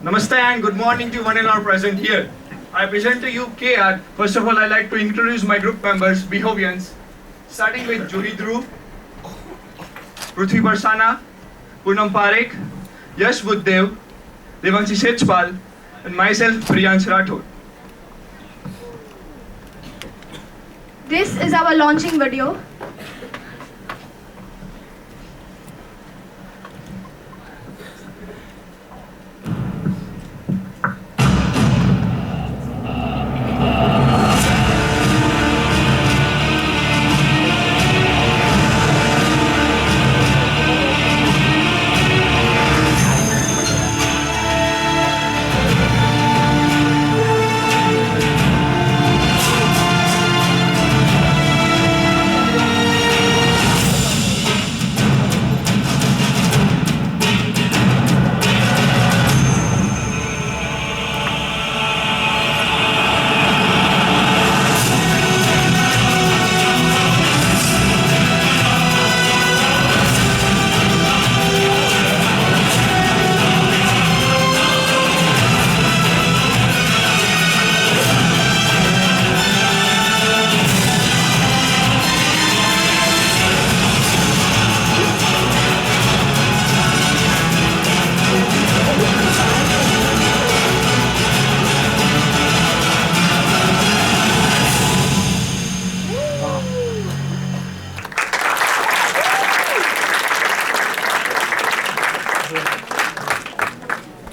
Namaste and good morning to one and all present here. I present to you KR. First of all, I'd like to introduce my group members, Behovians, starting with Juhi Dhruv, Prithvi Barsana, Poonam Parekh, Yash Buddhadev, Devanshi Sechpal, and myself, Priyansh Rathod. This is our launching video.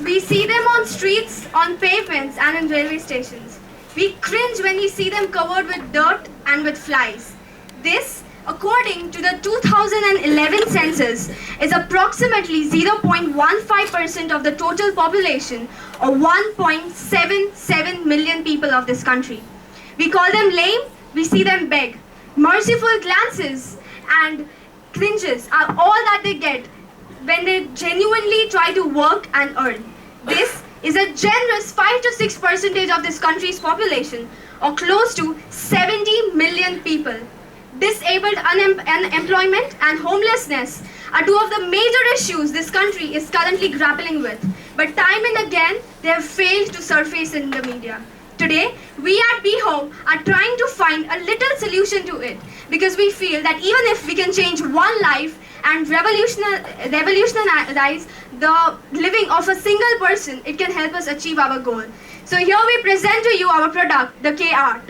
We see them on streets, on pavements and in railway stations. We cringe when we see them covered with dirt and with flies. This, according to the 2011 census, is approximately 0.15% of the total population or 1.77 million people of this country. We call them lame, we see them beg. Merciful glances and cringes are all that they get when they genuinely try to work and earn. This is a generous 5 to 6% of this country's population, or close to 70 million people. Disabled unemployment and homelessness are two of the major issues this country is currently grappling with. But time and again, they have failed to surface in the media. Today, we at Behove are trying to find a little solution to it, because we feel that even if we can change one life and revolutionize the living of a single person, it can help us achieve our goal. So here we present to you our product, the K Art.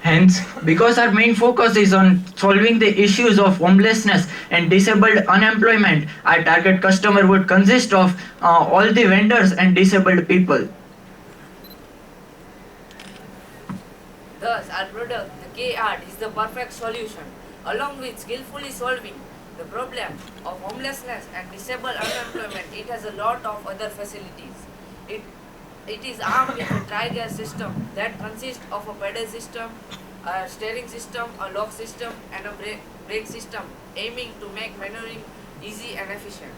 Hence, because our main focus is on solving the issues of homelessness and disabled unemployment, our target customer would consist of all the vendors and disabled people. Thus, our product, the K Art, is the perfect solution, along with skillfully solving the problem of homelessness and disabled unemployment. It has a lot of other facilities. It is armed with a tri-gear system that consists of a pedal system, a steering system, a lock system, and a brake system, aiming to make maneuvering easy and efficient.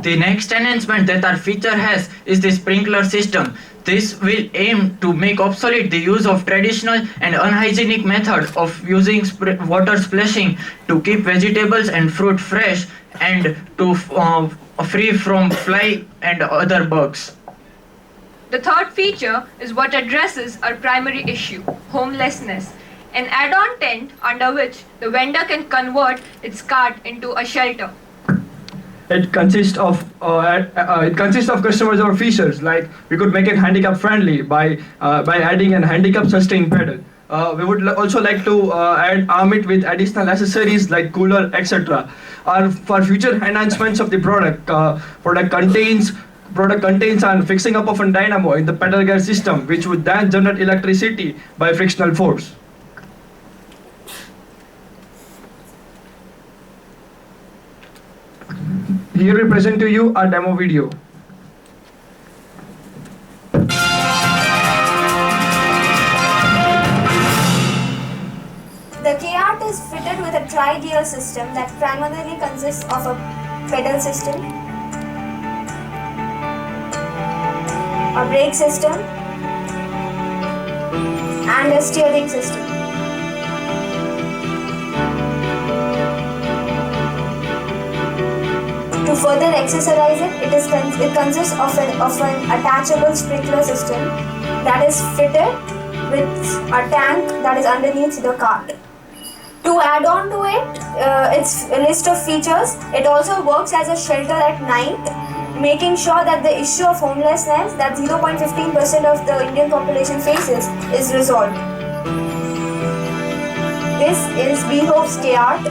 The next enhancement that our feature has is the sprinkler system. This will aim to make obsolete the use of traditional and unhygienic method of using water splashing to keep vegetables and fruit fresh and to free from fly and other bugs. The third feature is what addresses our primary issue, homelessness, an add-on tent under which the vendor can convert its cart into a shelter. It consists of customers or features, like we could make it handicap friendly by adding an handicap sustain pedal. We would also like to arm it with additional accessories like cooler, etc. For future enhancements of the product contains and fixing up of a dynamo in the pedal gear system, which would then generate electricity by frictional force. Here we present to you a demo video. The K-Art is fitted with a tri-gear system that primarily consists of a pedal system, a brake system, and a steering system. To further accessorize it, it consists of an attachable sprinkler system that is fitted with a tank that is underneath the cart. To add on to it, its list of features, it also works as a shelter at night, making sure that the issue of homelessness that 0.15% of the Indian population faces is resolved. This is Behove's K-Art.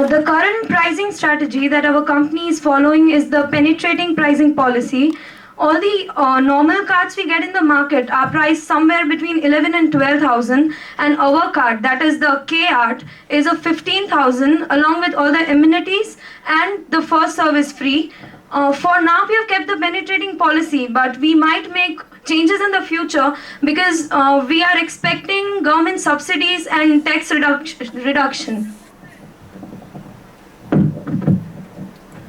The current pricing strategy that our company is following is the penetrating pricing policy. All the normal cards we get in the market are priced somewhere between 11 and 12,000, and our card, that is the K Art, is of 15,000 along with all the amenities and the first service free. For now, we have kept the penetrating policy, but we might make changes in the future because we are expecting government subsidies and tax reduction.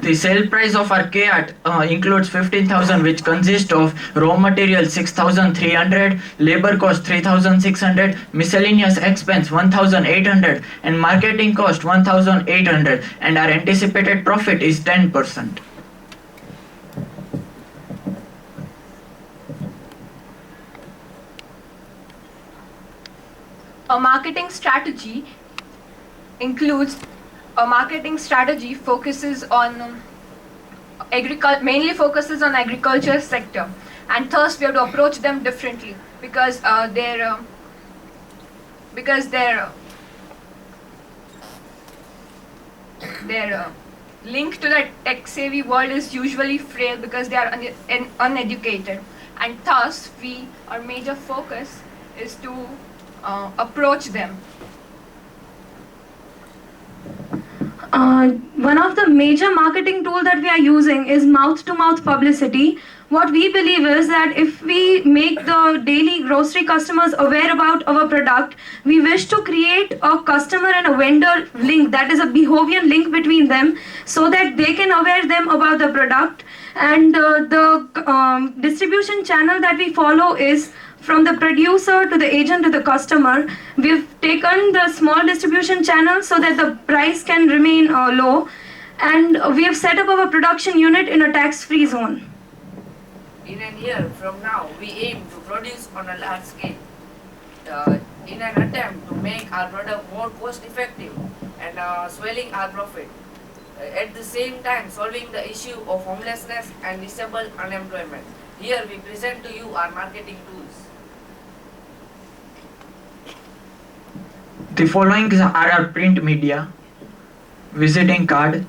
The sale price of our K-Art includes 15,000, which consists of raw material 6,300, labor cost 3,600, miscellaneous expense 1,800, and marketing cost 1,800, and our anticipated profit is 10%. A marketing strategy focuses on mainly focuses on agriculture sector, and thus we have to approach them differently because their link to the tech savvy world is usually frail because they are uneducated, and thus our major focus is to approach them. One of the major marketing tool that we are using is mouth-to-mouth publicity. What we believe is that if we make the daily grocery customers aware about our product, we wish to create a customer and a vendor link, that is a Behovian link between them, so that they can aware them about the product. And the distribution channel that we follow is from the producer to the agent to the customer. We've taken the small distribution channel so that the price can remain low, and we have set up our production unit in a tax-free zone. In a year from now, we aim to produce on a large scale in an attempt to make our product more cost-effective and swelling our profit. At the same time, solving the issue of homelessness and disabled unemployment. Here we present to you our marketing tools. The following are our print media: visiting card,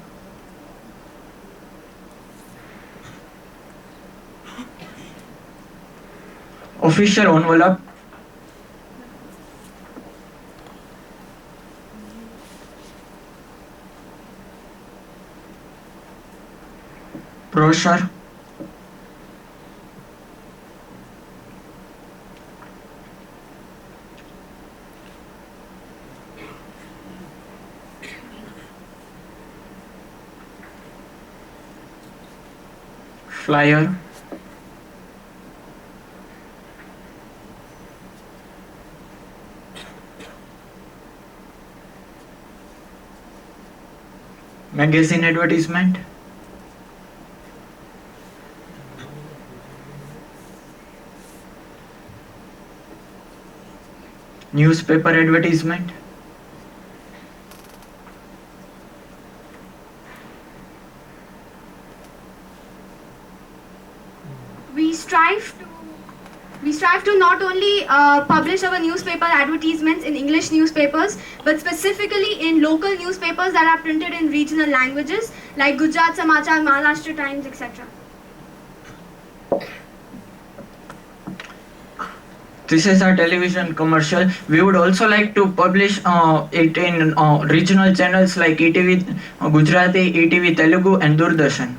official envelope, brochure, flyer, magazine advertisement, newspaper advertisement, We strive to not only publish our newspaper advertisements in English newspapers, but specifically in local newspapers that are printed in regional languages like Gujarat Samachar, Maharashtra Times, etc. This is our television commercial. We would also like to publish it in regional channels like ETV Gujarati, ETV Telugu and Doordarshan.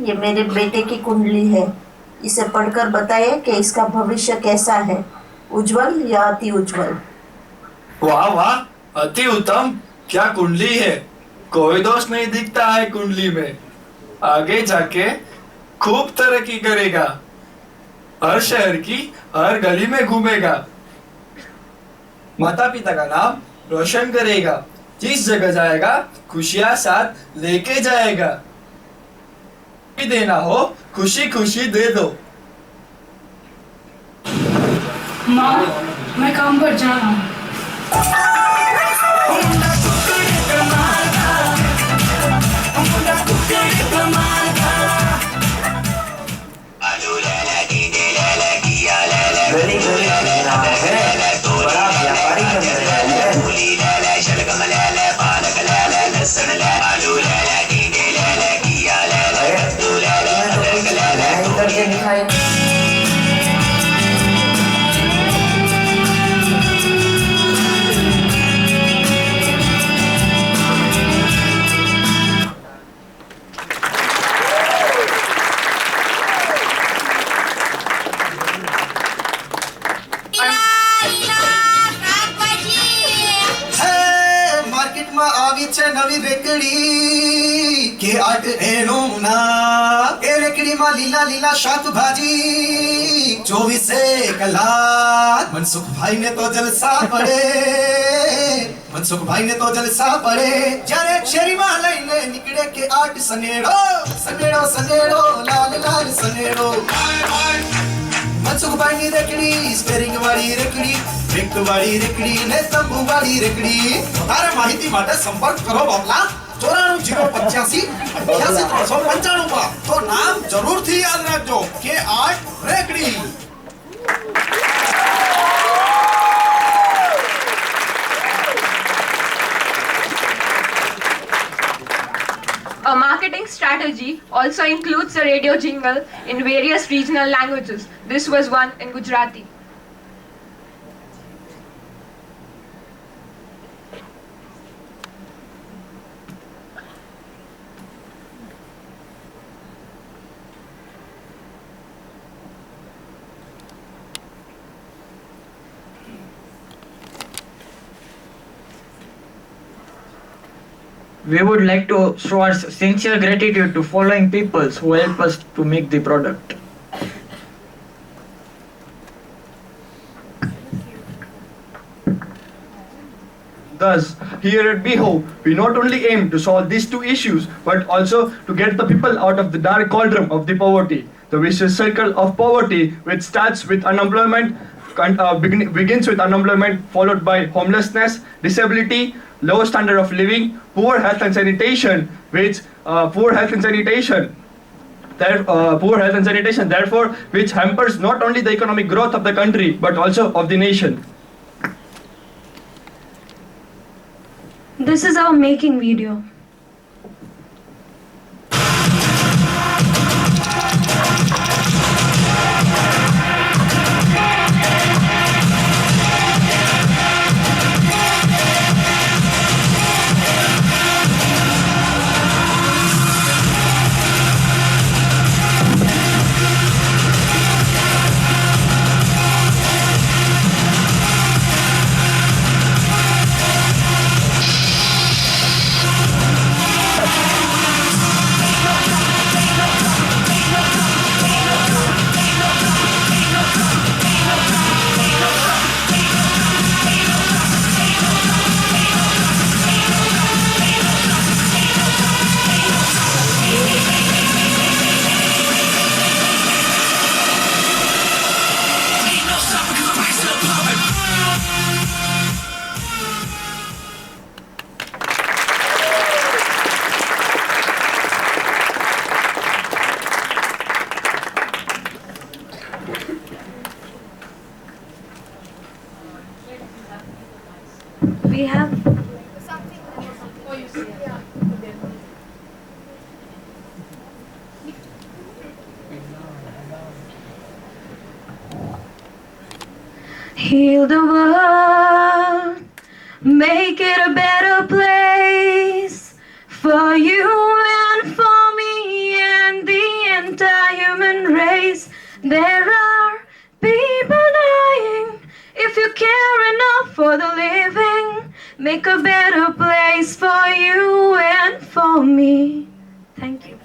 ये मेरे बेटे की कुंडली है। इसे पढ़कर बताइए कि इसका भविष्य कैसा है, उज्जवल या अति उज्जवल। वाह वाह, अति उत्तम। क्या कुंडली है, कोई दोष नहीं दिखता है कुंडली में। आगे जाके खूब तरक्की करेगा, हर शहर की हर गली में घूमेगा, माता पिता का नाम रोशन करेगा, जिस जगह जाएगा खुशियां साथ लेके जाएगा। देना हो खुशी खुशी दे दो। माँ, मैं काम पर जा रहा हूँ। गली गली घूमना है, बड़ा व्यापारी बन गया है। तुम्हें तो कुछ नया ही करके दिखाई। નવી રેકડી કે આટ એનો ના એ રેકડીમાં લીલા લીલા શાકભાજી 24 કલાક મનસુખભાઈને તો જલસા પડે, મનસુખભાઈને તો જલસા પડે। જ્યારે શેરીમાં લઈને નીકળે કે આટ સનેડો સનેડો સનેડો લાલ લાલ સનેડો। મનસુખભાઈની રેકડી સ્ટેરિંગ વાળી રેકડી, બ્રેક વાળી રેકડી ને તંબુ વાળી રેકડી। વધારે માહિતી માટે સંપર્ક કરો બાપલા 9408588395 પર। તો નામ જરૂરથી યાદ રાખજો કે art રેકડી। A marketing strategy also includes a radio jingle in various regional languages. This was one in Gujarati. We would like to show our sincere gratitude to following peoples who help us to make the product. Thus, here at Behove, we not only aim to solve these two issues, but also to get the people out of the dark cauldron of the poverty, the vicious circle of poverty, which starts with unemployment, begins with unemployment, followed by homelessness, disability, low standard of living, poor health and sanitation, poor health and sanitation, therefore, which hampers not only the economic growth of the country but also of the nation. This is our making video. We have heal the world, make it a better place for you and for me and the There are people dying. If you care enough for the living, make a better place for you and for me. Thank you.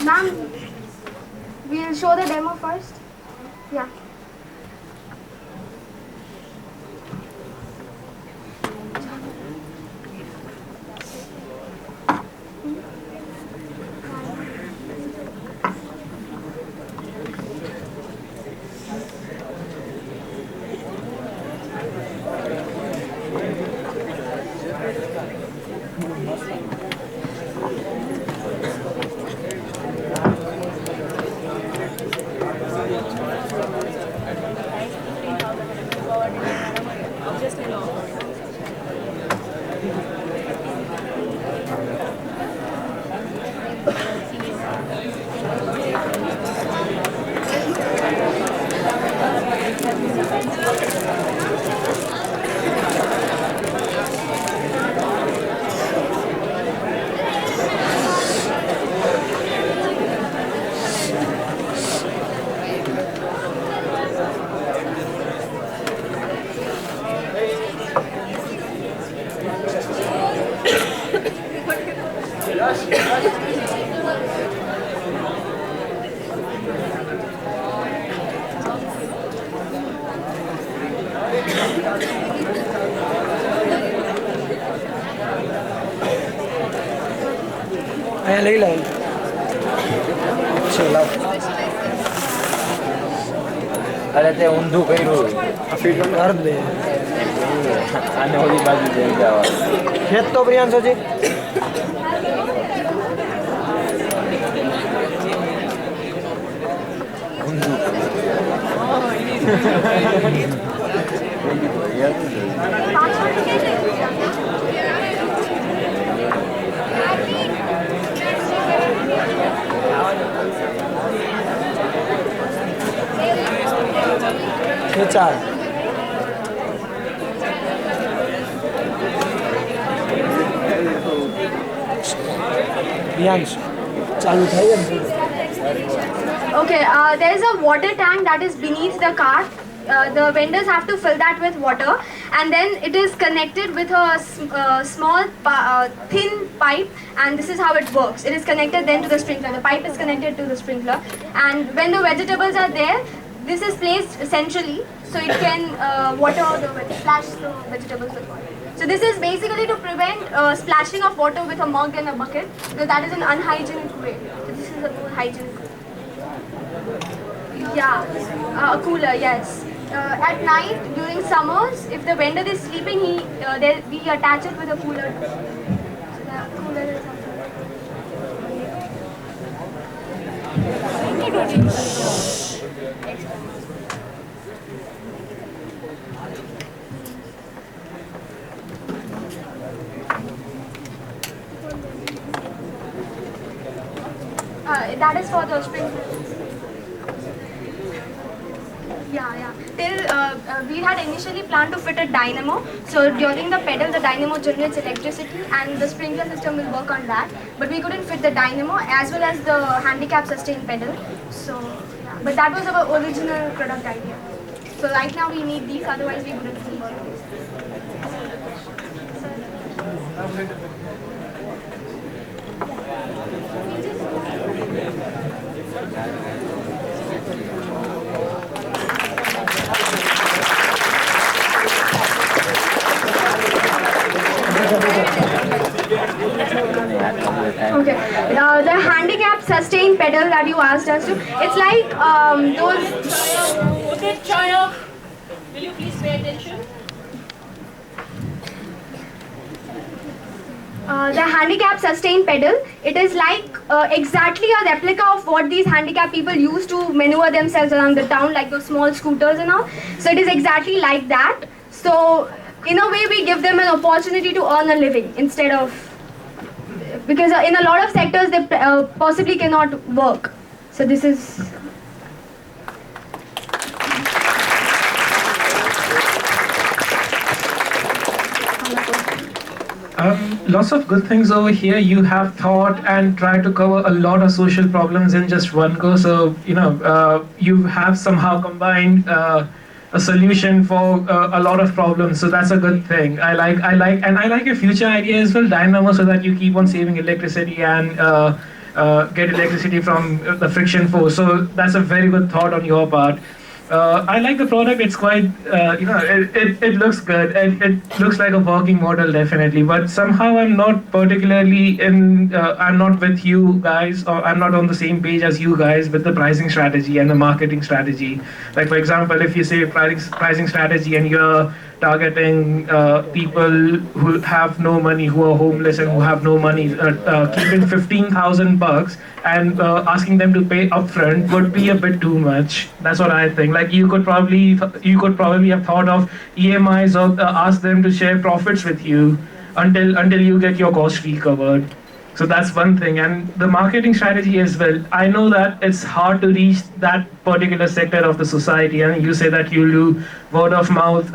Ma'am, we'll show the demo first. Yeah. અહીંયા લઈ લો છે લાવ અરે તે ઊંધું કર્યું fit અર્ધ દે આને ઓલી બાજુ જઈ જવા ખેત તો પ્રિયાંશોજી ચાર ચાલુ થઈ Okay, there is a water tank that is beneath the car. The vendors have to fill that with water, and then it is connected with a small thin pipe, and this is how it works. It is connected then to the sprinkler. The pipe is connected to the sprinkler, and when the vegetables are there, this is placed centrally so it can splash the vegetables with water. So this is basically to prevent splashing of water with a mug and a bucket, because that is an unhygienic way. So this is a more hygienic way. Yeah, a cooler, yes. At night, during summers, if the vendor is sleeping, we attach it with a cooler. So the cooler is that is for the sprinkler. Yeah. We had initially planned to fit a dynamo. So during the pedal, the dynamo generates electricity, and the sprinkler system will work on that. But we couldn't fit the dynamo as well as the handicap sustain pedal. So yeah, but that was our original product idea. So right now we need these, otherwise we wouldn't need these. sustain pedal that you asked us to. It's like those. Okay, Chaya, will you please pay attention? The handicap sustain pedal. It is like exactly a replica of what these handicapped people use to maneuver themselves around the town, like those small scooters and all. So it is exactly like that. So in a way, we give them an opportunity to earn a living instead of, because in a lot of sectors they possibly cannot work. So this is. Lots of good things over here. You have thought and tried to cover a lot of social problems in just one go. So you have somehow combined a solution for a lot of problems. So that's a good thing. I like your future idea as well, dynamo, so that you keep on saving electricity and get electricity from the friction force. So that's a very good thought on your part. I like the product. It's quite, it looks good. It looks like a working model, definitely. But somehow I'm not particularly I'm not with you guys, or I'm not on the same page as you guys with the pricing strategy and the marketing strategy. Like, for example, if you say pricing strategy and you're targeting people who have no money, who are homeless and who have no money, keeping $15,000 and asking them to pay upfront would be a bit too much. That's what I think. Like, you could probably have thought of EMIs, or ask them to share profits with you until you get your cost recovered. So that's one thing. And the marketing strategy as well. I know that it's hard to reach that particular sector of the society, and you say that you do word of mouth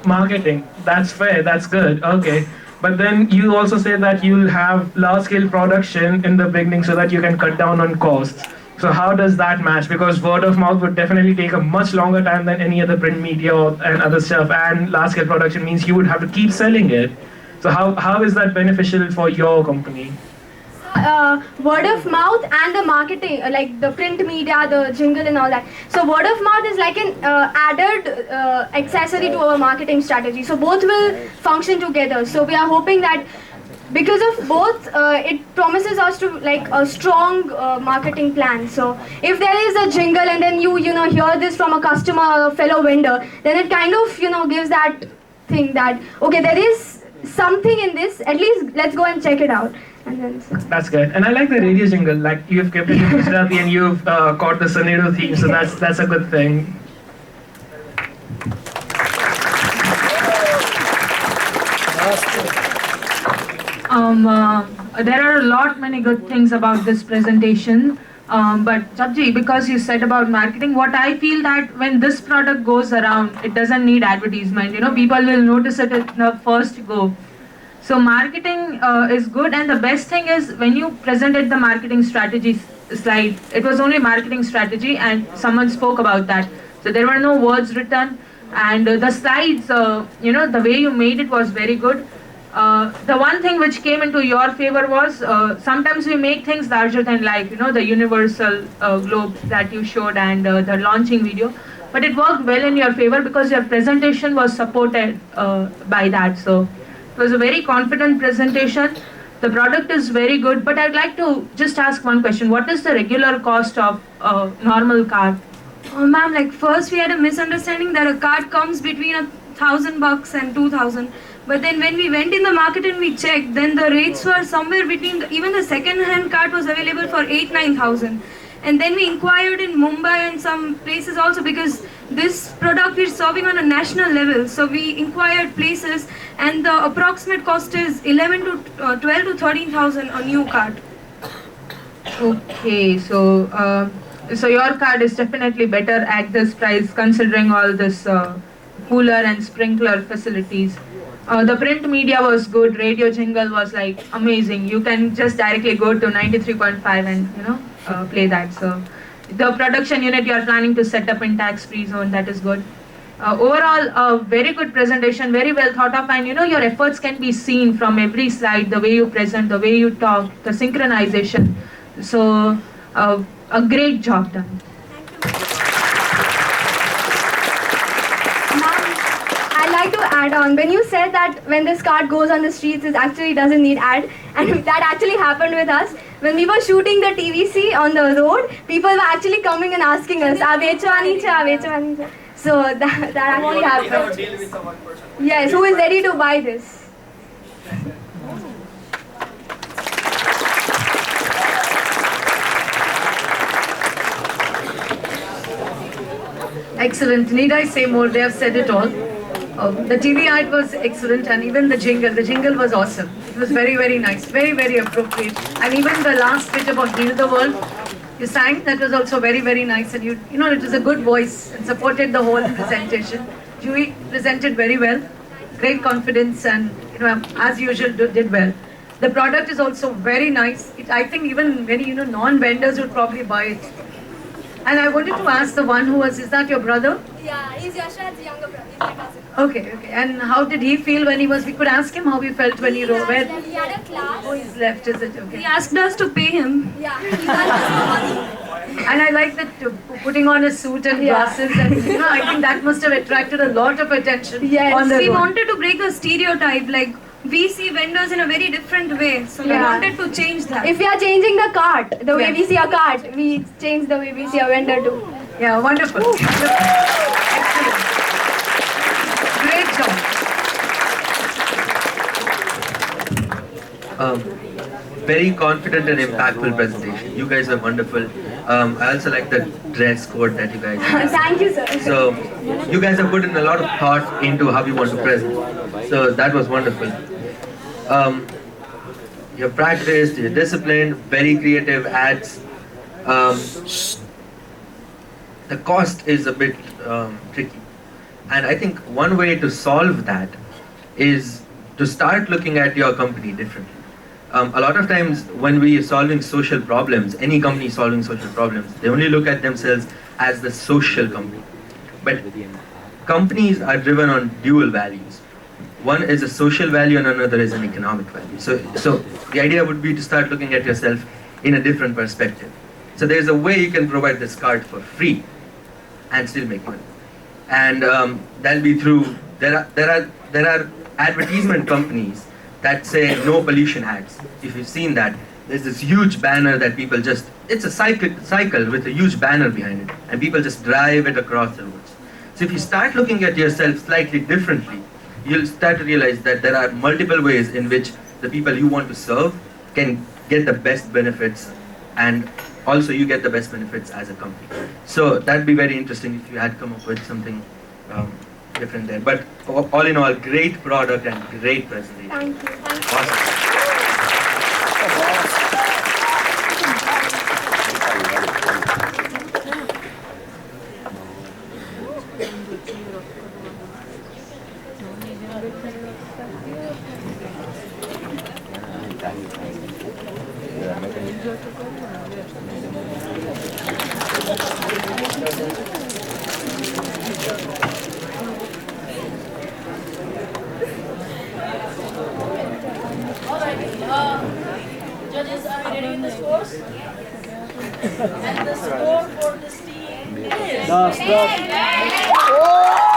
marketing. That's fair, that's good, okay. But then you also say that you'll have large scale production in the beginning so that you can cut down on costs. So how does that match? Because word of mouth would definitely take a much longer time than any other print media and other stuff, and large scale production means you would have to keep selling it. So how is that beneficial for your company? Word of mouth and the marketing, like the print media, the jingle and all that. So word of mouth is like an added accessory to our marketing strategy. So both will function together. So we are hoping that because of both, it promises us to like a strong marketing plan. So if there is a jingle and then you hear this from a customer or a fellow vendor, then it kind of gives that thing that, okay, there is something in this, at least let's go and check it out. That's good. And I like the radio jingle. Like, you've kept it in Gujarati and you've caught the Sonero theme, so that's a good thing. There are a lot many good things about this presentation. But Jabji, because you said about marketing, what I feel that when this product goes around, it doesn't need advertisement. People will notice it in the first go. So marketing is good, and the best thing is when you presented the marketing strategy slide, it was only marketing strategy and someone spoke about that. So there were no words written, and the slides, the way you made it was very good. The one thing which came into your favor was sometimes we make things larger than life, the universal globe that you showed and the launching video. But it worked well in your favor because your presentation was supported by that. So it was a very confident presentation. The product is very good, but I'd like to just ask one question. What is the regular cost of a normal card? Ma'am, like first we had a misunderstanding that a card comes between $1,000 and 2,000. But then when we went in the market and we checked, then the rates were somewhere between, even the second-hand card was available for 8,000-9,000. And then we inquired in Mumbai and some places also, because this product is serving on a national level. So we inquired places, and the approximate cost is 12 to 13,000 a new card. Okay, so your card is definitely better at this price considering all this cooler and sprinkler facilities. The print media was good, radio jingle was like amazing. You can just directly go to 93.5 and play that. So the production unit you are planning to set up in tax-free zone, that is good. Overall, a very good presentation, very well thought of, and your efforts can be seen from every slide, the way you present, the way you talk, the synchronization. So a great job done. I'd like to add on, when you said that when this card goes on the streets, it actually doesn't need ad, and that actually happened with us. When we were shooting the TVC on the road, people were actually coming and asking us, "Aa bechwani cha, aa bechwani cha." So that actually happened. Yes, who is ready to buy this? Excellent. Need I say more? They have said it all. The TV ad was excellent, and even the jingle was awesome. It was very, very nice, very, very appropriate. And even the last bit about Heal the World, you sang, that was also very, very nice. And you know, it was a good voice and supported the whole presentation. Julie presented very well, great confidence, and as usual, did well. The product is also very nice. I think even many non-vendors would probably buy it. And I wanted to ask the one who is that your brother? Yeah, he's Yashrad's younger brother. He's my cousin. Okay. And how did he feel when we could ask him how he felt when he wrote? He had a class. Oh, he's left, is it? Okay. He asked us to pay him. Yeah, he's money. And I like that putting on a suit and glasses, and I think that must have attracted a lot of attention. Yes, on the we road. wanted to break the stereotype, like we see vendors in a very different way. So we wanted to change that. If we are changing the cart, the way we see a cart, we change the way we see a vendor too. Yeah, wonderful. Excellent. Great job. Very confident and impactful presentation. You guys are wonderful. I also like the dress code that you guys have. Thank you, sir. So you guys have put in a lot of thought into how you want to present. So that was wonderful. You're practiced, you're disciplined, very creative ads. The cost is a bit tricky. And I think one way to solve that is to start looking at your company differently. A lot of times when we are solving social problems, any company solving social problems, they only look at themselves as the social company. But companies are driven on dual values. One is a social value and another is an economic value. So the idea would be to start looking at yourself in a different perspective. So there's a way you can provide this card for free and still make money. And that'll be through, there are advertisement companies that say no pollution ads. If you've seen that, there's this huge banner that people it's a cycle with a huge banner behind it, and people just drive it across the roads. So if you start looking at yourself slightly differently, you'll start to realize that there are multiple ways in which the people you want to serve can get the best benefits, and also you get the best benefits as a company. So that'd be very interesting if you had come up with something different there. But all in all, great product and great presentation. Thank you. Awesome. Judges, are we ready with the scores? And the score for this team is... No, stop.